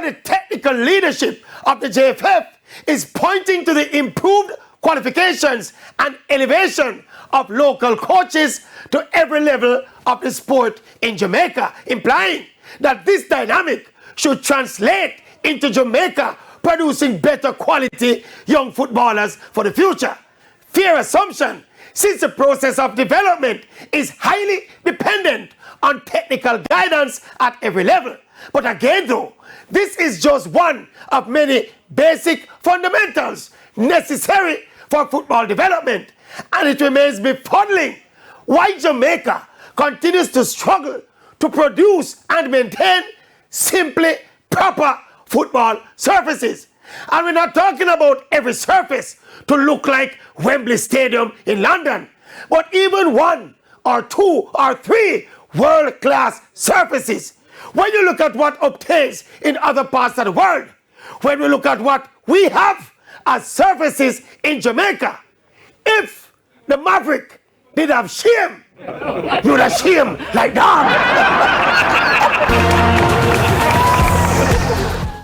the technical leadership of the JFF is pointing to the improved qualifications and elevation of local coaches to every level of the sport in Jamaica, implying that this dynamic should translate into Jamaica producing better quality young footballers for the future. Fair assumption, since the process of development is highly dependent on technical guidance at every level. But again though, this is just one of many basic fundamentals necessary for football development, and it remains befuddling why Jamaica continues to struggle to produce and maintain simply proper football surfaces. And we're not talking about every surface to look like Wembley Stadium in London, but even one or two or three world-class surfaces. When you look at what obtains in other parts of the world, when we look at what we have as surfaces in Jamaica, if the Maverick did have shame, you would have shame like that.